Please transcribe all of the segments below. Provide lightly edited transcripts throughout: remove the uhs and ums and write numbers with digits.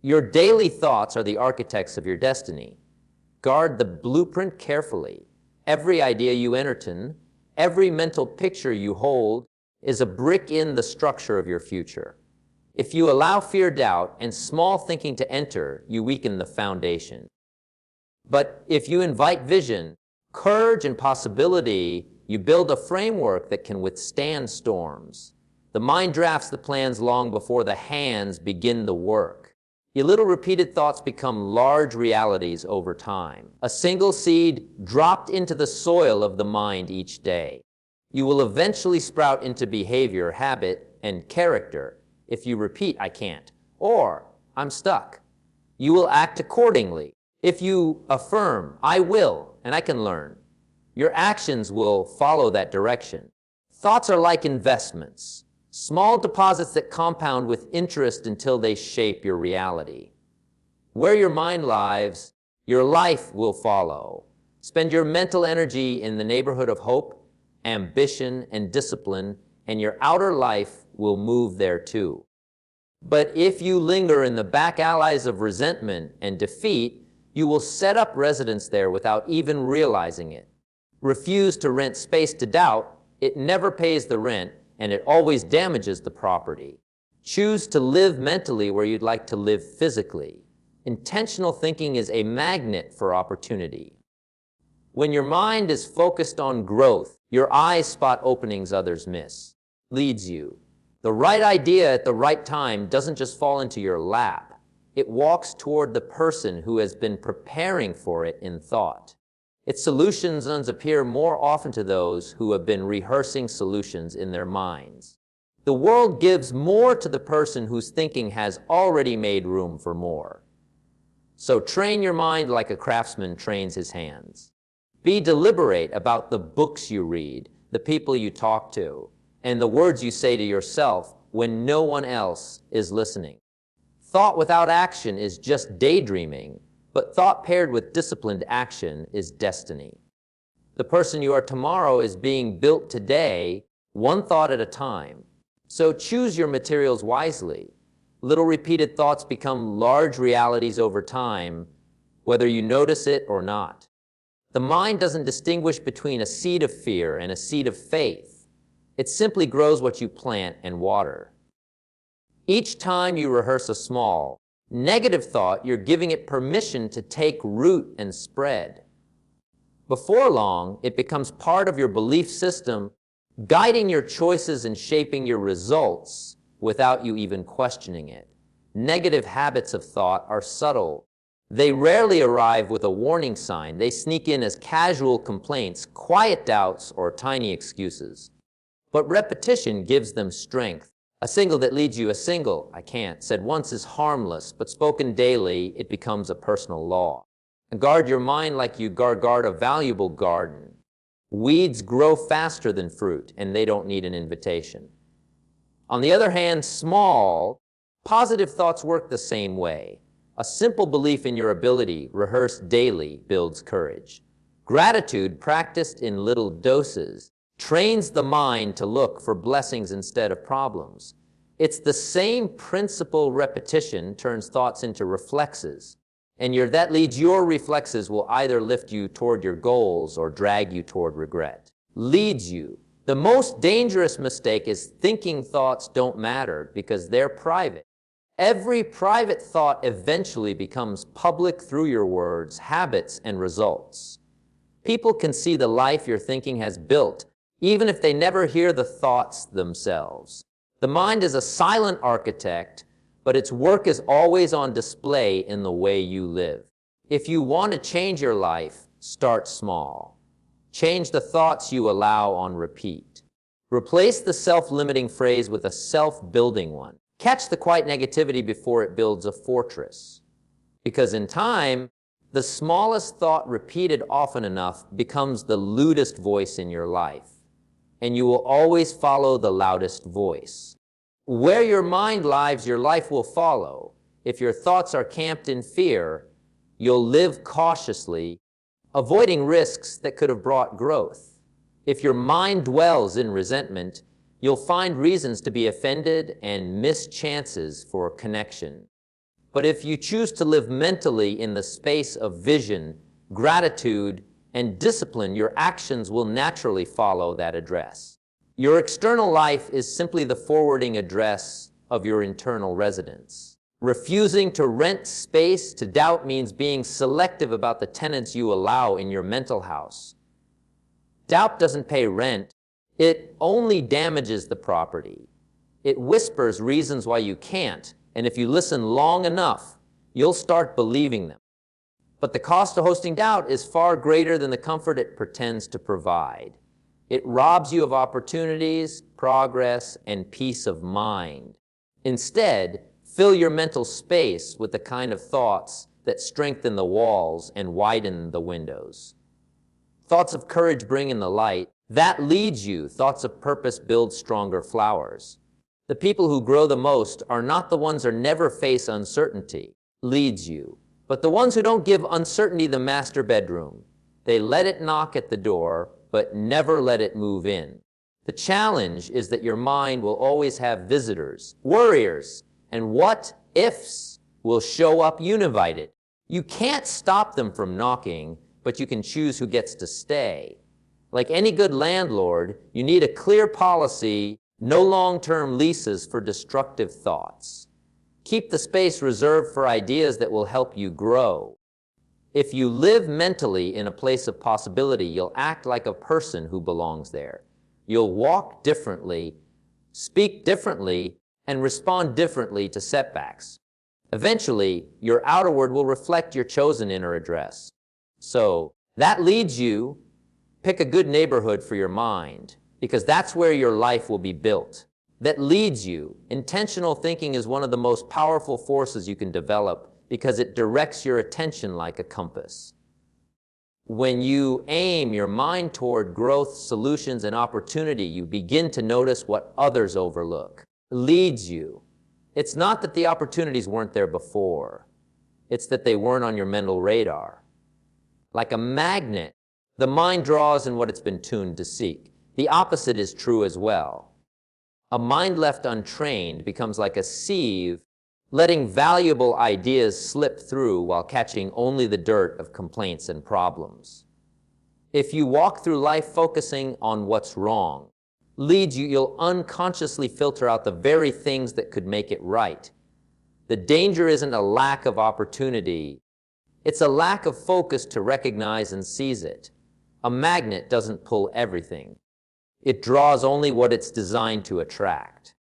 Your daily thoughts are the architects of your destiny. Guard the blueprint carefully. Every idea you entertain, every mental picture you hold, is a brick in the structure of your future. If you allow fear, doubt, and small thinking to enter, you weaken the foundation. But if you invite vision, courage, and possibility, you build a framework that can withstand storms. The mind drafts the plans long before the hands begin the work. Your little repeated thoughts become large realities over time. A single seed dropped into the soil of the mind each day. You will eventually sprout into behavior, habit, and character if you repeat, "I can't," or "I'm stuck." You will act accordingly. If you affirm, "I will, and I can learn," your actions will follow that direction. Thoughts are like investments, small deposits that compound with interest until they shape your reality. Where your mind lies, your life will follow. Spend your mental energy in the neighborhood of hope, ambition, and discipline, and your outer life will move there too. But if you linger in the back alleys of resentment and defeat, you will set up residence there without even realizing it. Refuse to rent space to doubt. It never pays the rent, and it always damages the property. Choose to live mentally where you'd like to live physically. Intentional thinking is a magnet for opportunity. When your mind is focused on growth, your eyes spot openings others miss. Leads you. The right idea at the right time doesn't just fall into your lap. It walks toward the person who has been preparing for it in thought. Its solutions appear more often to those who have been rehearsing solutions in their minds. The world gives more to the person whose thinking has already made room for more. So train your mind like a craftsman trains his hands. Be deliberate about the books you read, the people you talk to, and the words you say to yourself when no one else is listening. Thought without action is just daydreaming, but thought paired with disciplined action is destiny. The person you are tomorrow is being built today, one thought at a time. So choose your materials wisely. Little repeated thoughts become large realities over time, whether you notice it or not. The mind doesn't distinguish between a seed of fear and a seed of faith. It simply grows what you plant and water. Each time you rehearse a small, negative thought, you're giving it permission to take root and spread. Before long, it becomes part of your belief system, guiding your choices and shaping your results without you even questioning it. Negative habits of thought are subtle. They rarely arrive with a warning sign. They sneak in as casual complaints, quiet doubts, or tiny excuses. But repetition gives them strength. A single that leads you, a single, "I can't," said once is harmless, but spoken daily, it becomes a personal law. And guard your mind like you guard a valuable garden. Weeds grow faster than fruit, and they don't need an invitation. On the other hand, small, positive thoughts work the same way. A simple belief in your ability, rehearsed daily, builds courage. Gratitude, practiced in little doses, trains the mind to look for blessings instead of problems. It's the same principle. Repetition turns thoughts into reflexes, and that leads your reflexes will either lift you toward your goals or drag you toward regret. Leads you. The most dangerous mistake is thinking thoughts don't matter because they're private. Every private thought eventually becomes public through your words, habits, and results. People can see the life your thinking has built, even if they never hear the thoughts themselves. The mind is a silent architect, but its work is always on display in the way you live. If you want to change your life, start small. Change the thoughts you allow on repeat. Replace the self-limiting phrase with a self-building one. Catch the quiet negativity before it builds a fortress. Because in time, the smallest thought repeated often enough becomes the loudest voice in your life. And you will always follow the loudest voice. Where your mind lies, your life will follow. If your thoughts are camped in fear, you'll live cautiously, avoiding risks that could have brought growth. If your mind dwells in resentment, you'll find reasons to be offended and miss chances for connection. But if you choose to live mentally in the space of vision, gratitude, and discipline, your actions will naturally follow that address. Your external life is simply the forwarding address of your internal residence. Refusing to rent space to doubt means being selective about the tenants you allow in your mental house. Doubt doesn't pay rent. It only damages the property. It whispers reasons why you can't, and if you listen long enough, you'll start believing them. But the cost of hosting doubt is far greater than the comfort it pretends to provide. It robs you of opportunities, progress, and peace of mind. Instead, fill your mental space with the kind of thoughts that strengthen the walls and widen the windows. Thoughts of courage bring in the light. That leads you. Thoughts of purpose build stronger flowers. The people who grow the most are not the ones who never face uncertainty, leads you, but the ones who don't give uncertainty the master bedroom. They let it knock at the door, but never let it move in. The challenge is that your mind will always have visitors, worriers, and what-ifs will show up uninvited. You can't stop them from knocking, but you can choose who gets to stay. Like any good landlord, you need a clear policy, no long-term leases for destructive thoughts. Keep the space reserved for ideas that will help you grow. If you live mentally in a place of possibility, you'll act like a person who belongs there. You'll walk differently, speak differently, and respond differently to setbacks. Eventually, your outer world will reflect your chosen inner address. So, that leads you, pick a good neighborhood for your mind, because that's where your life will be built. That leads you. Intentional thinking is one of the most powerful forces you can develop because it directs your attention like a compass. When you aim your mind toward growth, solutions, and opportunity, you begin to notice what others overlook. Leads you. It's not that the opportunities weren't there before. It's that they weren't on your mental radar. Like a magnet, the mind draws in what it's been tuned to seek. The opposite is true as well. A mind left untrained becomes like a sieve, letting valuable ideas slip through while catching only the dirt of complaints and problems. If you walk through life focusing on what's wrong, leads you, you'll unconsciously filter out the very things that could make it right. The danger isn't a lack of opportunity. It's a lack of focus to recognize and seize it. A magnet doesn't pull everything. It draws only what it's designed to attract.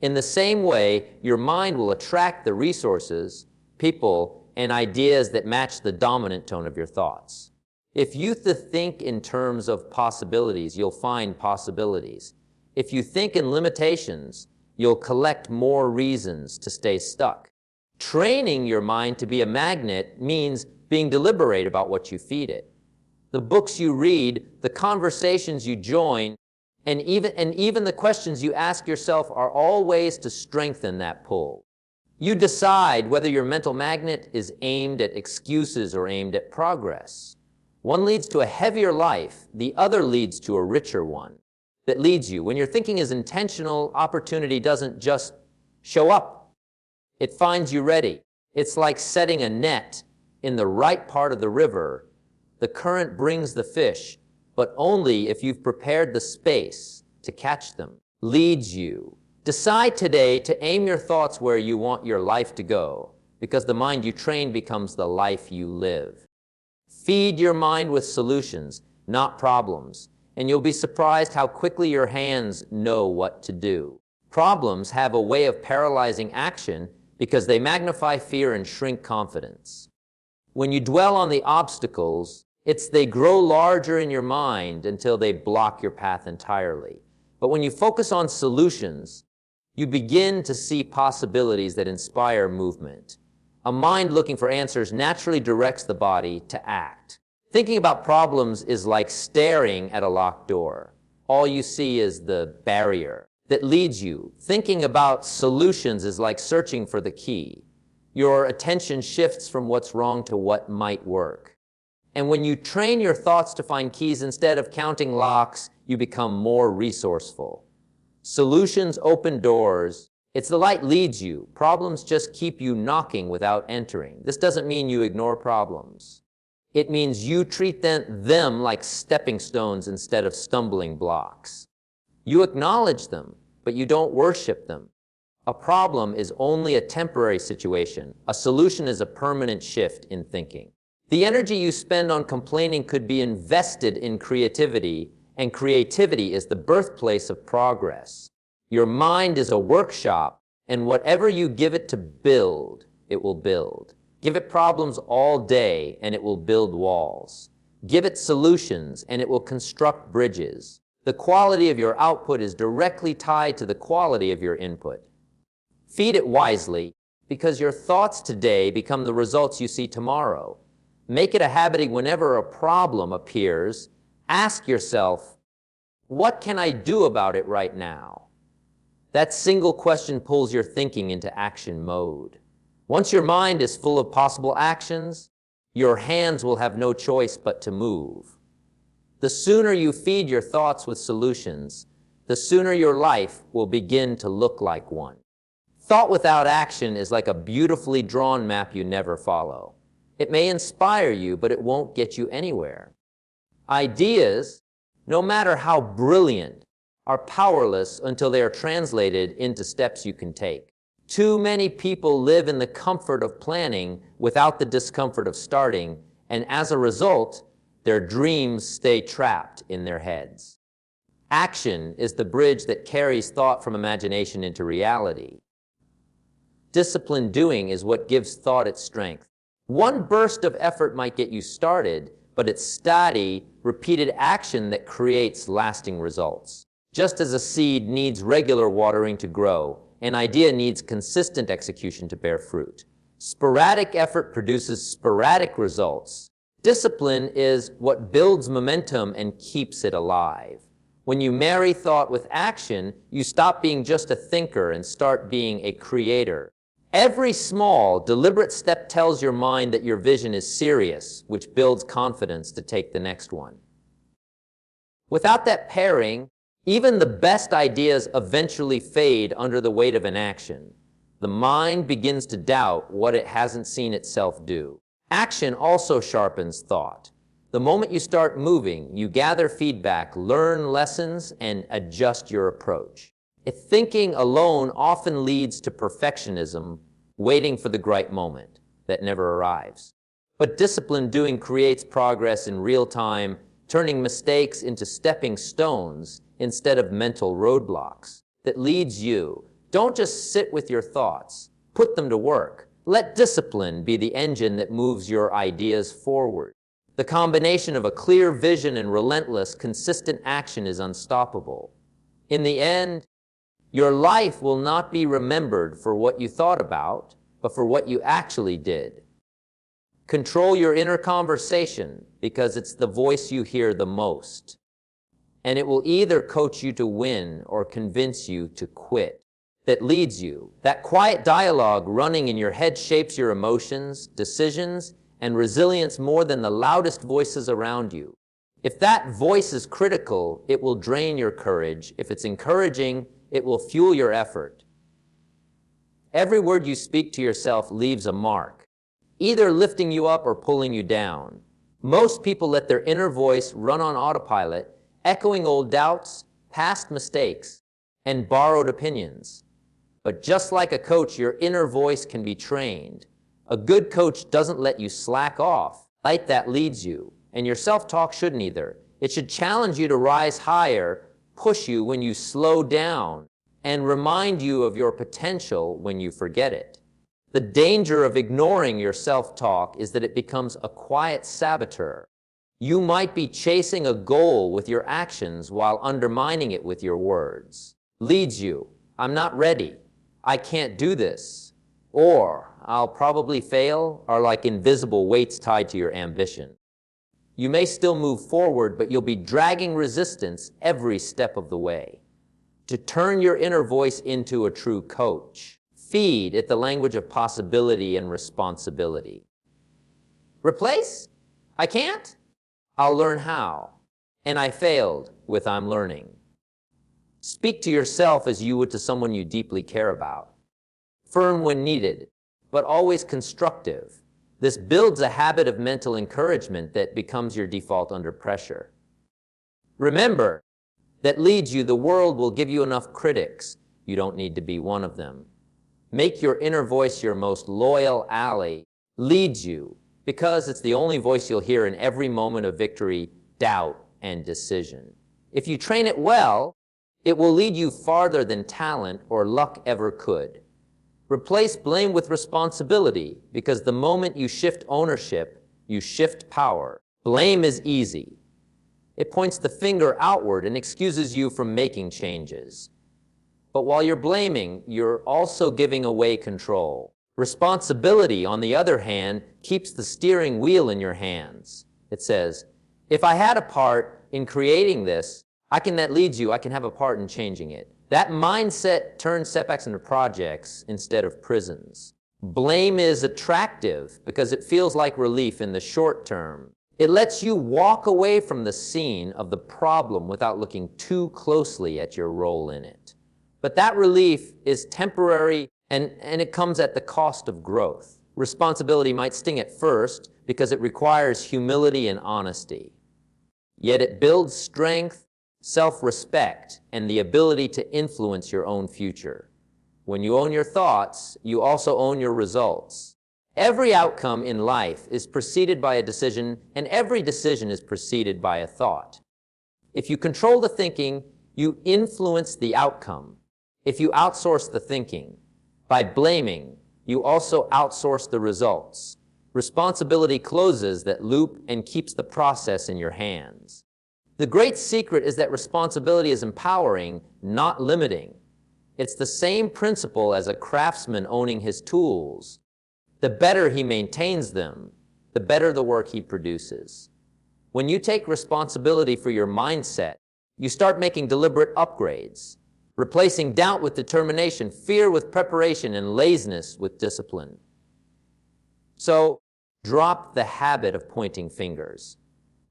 In the same way, your mind will attract the resources, people, and ideas that match the dominant tone of your thoughts. If you think in terms of possibilities, you'll find possibilities. If you think in limitations, you'll collect more reasons to stay stuck. Training your mind to be a magnet means being deliberate about what you feed it. The books you read, the conversations you join, and even the questions you ask yourself are all ways to strengthen that pull. You decide whether your mental magnet is aimed at excuses or aimed at progress. One leads to a heavier life, the other leads to a richer one. That leads you. When your thinking is intentional, opportunity doesn't just show up. It finds you ready. It's like setting a net in the right part of the river. The current brings the fish, but only if you've prepared the space to catch them. Leads you. Decide today to aim your thoughts where you want your life to go, because the mind you train becomes the life you live. Feed your mind with solutions, not problems, and you'll be surprised how quickly your hands know what to do. Problems have a way of paralyzing action because they magnify fear and shrink confidence. When you dwell on the obstacles, they grow larger in your mind until they block your path entirely. But when you focus on solutions, you begin to see possibilities that inspire movement. A mind looking for answers naturally directs the body to act. Thinking about problems is like staring at a locked door. All you see is the barrier that leads you. Thinking about solutions is like searching for the key. Your attention shifts from what's wrong to what might work. And when you train your thoughts to find keys instead of counting locks, you become more resourceful. Solutions open doors, It's the light leads you. Problems just keep you knocking without entering. This doesn't mean you ignore problems. It means you treat them like stepping stones instead of stumbling blocks. You acknowledge them, but you don't worship them. A problem is only a temporary situation. A solution is a permanent shift in thinking. The energy you spend on complaining could be invested in creativity, and creativity is the birthplace of progress. Your mind is a workshop, and whatever you give it to build, it will build. Give it problems all day, and it will build walls. Give it solutions, and it will construct bridges. The quality of your output is directly tied to the quality of your input. Feed it wisely, because your thoughts today become the results you see tomorrow. Make it a habit whenever a problem appears. Ask yourself, what can I do about it right now? That single question pulls your thinking into action mode. Once your mind is full of possible actions, your hands will have no choice but to move. The sooner you feed your thoughts with solutions, the sooner your life will begin to look like one. Thought without action is like a beautifully drawn map you never follow. It may inspire you, but it won't get you anywhere. Ideas, no matter how brilliant, are powerless until they are translated into steps you can take. Too many people live in the comfort of planning without the discomfort of starting, and as a result, their dreams stay trapped in their heads. Action is the bridge that carries thought from imagination into reality. Disciplined doing is what gives thought its strength. One burst of effort might get you started, but it's steady, repeated action that creates lasting results. Just as a seed needs regular watering to grow, an idea needs consistent execution to bear fruit. Sporadic effort produces sporadic results. Discipline is what builds momentum and keeps it alive. When you marry thought with action, you stop being just a thinker and start being a creator. Every small, deliberate step tells your mind that your vision is serious, which builds confidence to take the next one. Without that pairing, even the best ideas eventually fade under the weight of inaction. The mind begins to doubt what it hasn't seen itself do. Action also sharpens thought. The moment you start moving, you gather feedback, learn lessons, and adjust your approach. If thinking alone often leads to perfectionism, waiting for the right moment that never arrives. But disciplined doing creates progress in real time, turning mistakes into stepping stones instead of mental roadblocks that leads you. Don't just sit with your thoughts. Put them to work. Let discipline be the engine that moves your ideas forward. The combination of a clear vision and relentless, consistent action is unstoppable. In the end, your life will not be remembered for what you thought about, but for what you actually did. Control your inner conversation because it's the voice you hear the most. And it will either coach you to win or convince you to quit. That leads you. That quiet dialogue running in your head shapes your emotions, decisions, and resilience more than the loudest voices around you. If that voice is critical, it will drain your courage. If it's encouraging, it will fuel your effort. Every word you speak to yourself leaves a mark, either lifting you up or pulling you down. Most people let their inner voice run on autopilot, echoing old doubts, past mistakes, and borrowed opinions. But just like a coach, your inner voice can be trained. A good coach doesn't let you slack off. Light that leads you, and your self-talk shouldn't either. It should challenge you to rise higher, push you when you slow down, and remind you of your potential when you forget it. The danger of ignoring your self-talk is that it becomes a quiet saboteur. You might be chasing a goal with your actions while undermining it with your words. Leads you, I'm not ready, I can't do this, or I'll probably fail, are like invisible weights tied to your ambition. You may still move forward, but you'll be dragging resistance every step of the way. To turn your inner voice into a true coach, feed it the language of possibility and responsibility. Replace? I can't? I'll learn how. And I failed with I'm learning. Speak to yourself as you would to someone you deeply care about. Firm when needed, but always constructive. This builds a habit of mental encouragement that becomes your default under pressure. Remember, that leads you, the world will give you enough critics. You don't need to be one of them. Make your inner voice your most loyal ally. Leads you, because it's the only voice you'll hear in every moment of victory, doubt, and decision. If you train it well, it will lead you farther than talent or luck ever could. Replace blame with responsibility, because the moment you shift ownership, you shift power. Blame is easy. It points the finger outward and excuses you from making changes. But while you're blaming, you're also giving away control. Responsibility, on the other hand, keeps the steering wheel in your hands. It says, if I had a part in creating this, that leads you, I can have a part in changing it. That mindset turns setbacks into projects instead of prisons. Blame is attractive because it feels like relief in the short term. It lets you walk away from the scene of the problem without looking too closely at your role in it. But that relief is temporary and it comes at the cost of growth. Responsibility might sting at first because it requires humility and honesty. Yet it builds strength, self-respect, and the ability to influence your own future. When you own your thoughts, you also own your results. Every outcome in life is preceded by a decision, and every decision is preceded by a thought. If you control the thinking, you influence the outcome. If you outsource the thinking, by blaming, you also outsource the results. Responsibility closes that loop and keeps the process in your hands. The great secret is that responsibility is empowering, not limiting. It's the same principle as a craftsman owning his tools. The better he maintains them, the better the work he produces. When you take responsibility for your mindset, you start making deliberate upgrades, replacing doubt with determination, fear with preparation, and laziness with discipline. So, drop the habit of pointing fingers,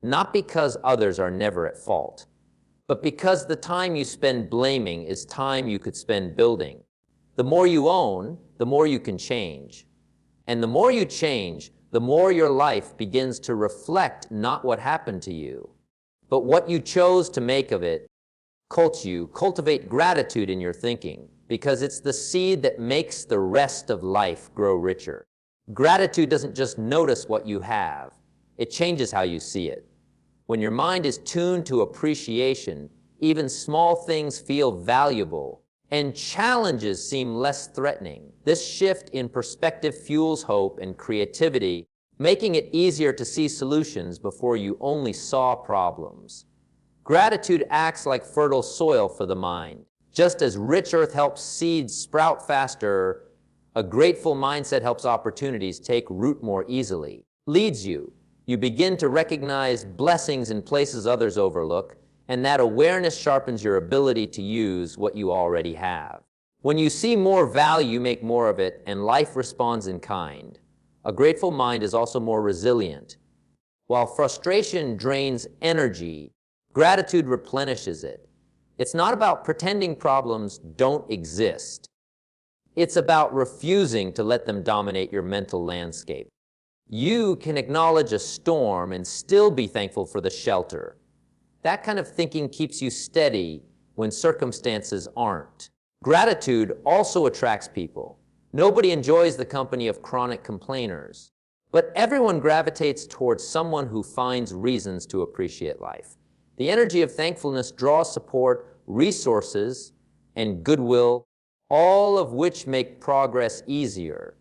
not because others are never at fault, but because the time you spend blaming is time you could spend building. The more you own, the more you can change. And the more you change, the more your life begins to reflect not what happened to you, but what you chose to make of it. Cultivate gratitude in your thinking, because it's the seed that makes the rest of life grow richer. Gratitude doesn't just notice what you have, it changes how you see it. When your mind is tuned to appreciation, even small things feel valuable, and challenges seem less threatening. This shift in perspective fuels hope and creativity, making it easier to see solutions before you only saw problems. Gratitude acts like fertile soil for the mind. Just as rich earth helps seeds sprout faster, a grateful mindset helps opportunities take root more easily. Leads you. You begin to recognize blessings in places others overlook, and that awareness sharpens your ability to use what you already have. When you see more value, you make more of it, and life responds in kind. A grateful mind is also more resilient. While frustration drains energy, gratitude replenishes it. It's not about pretending problems don't exist. It's about refusing to let them dominate your mental landscape. You can acknowledge a storm and still be thankful for the shelter. That kind of thinking keeps you steady when circumstances aren't. Gratitude also attracts people. Nobody enjoys the company of chronic complainers, but everyone gravitates towards someone who finds reasons to appreciate life. The energy of thankfulness draws support, resources, and goodwill, all of which make progress easier.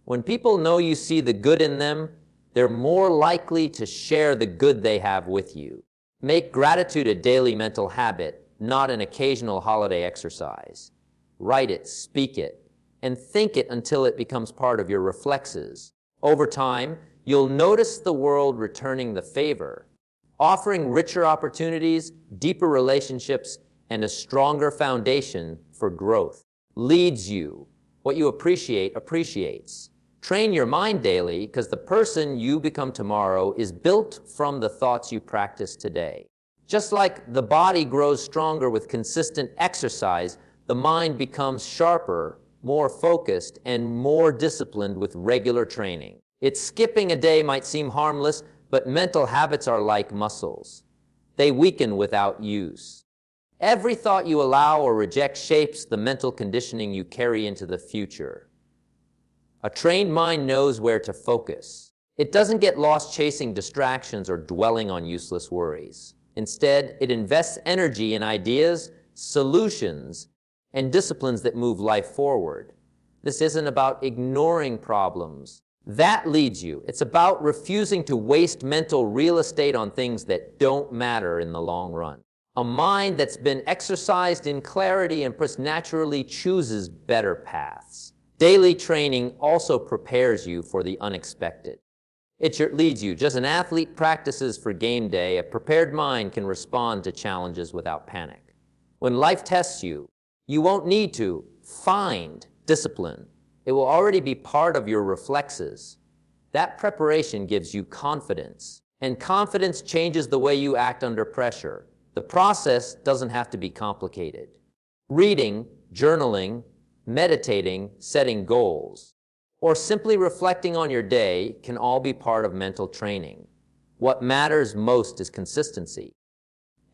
When people know you see the good in them, they're more likely to share the good they have with you. Make gratitude a daily mental habit, not an occasional holiday exercise. Write it, speak it, and think it until it becomes part of your reflexes. Over time, you'll notice the world returning the favor, offering richer opportunities, deeper relationships, and a stronger foundation for growth. Leads you. What you appreciate appreciates. Train your mind daily, because the person you become tomorrow is built from the thoughts you practice today. Just like the body grows stronger with consistent exercise, the mind becomes sharper, more focused, and more disciplined with regular training. Skipping a day might seem harmless, but mental habits are like muscles. They weaken without use. Every thought you allow or reject shapes the mental conditioning you carry into the future. A trained mind knows where to focus. It doesn't get lost chasing distractions or dwelling on useless worries. Instead, it invests energy in ideas, solutions, and disciplines that move life forward. This isn't about ignoring problems. That leads you. It's about refusing to waste mental real estate on things that don't matter in the long run. A mind that's been exercised in clarity and naturally chooses better paths. Daily training also prepares you for the unexpected. It leads you. Just as an athlete practices for game day, a prepared mind can respond to challenges without panic. When life tests you, you won't need to find discipline. It will already be part of your reflexes. That preparation gives you confidence, and confidence changes the way you act under pressure. The process doesn't have to be complicated. Reading, journaling, meditating, setting goals, or simply reflecting on your day can all be part of mental training. What matters most is consistency.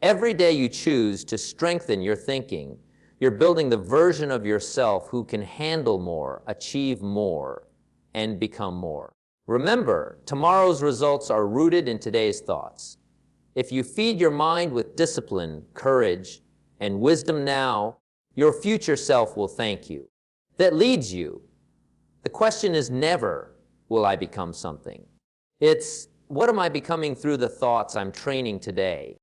Every day you choose to strengthen your thinking, you're building the version of yourself who can handle more, achieve more, and become more. Remember, tomorrow's results are rooted in today's thoughts. If you feed your mind with discipline, courage, and wisdom now, your future self will thank you. That leads you. The question is never, will I become something? It's, what am I becoming through the thoughts I'm training today?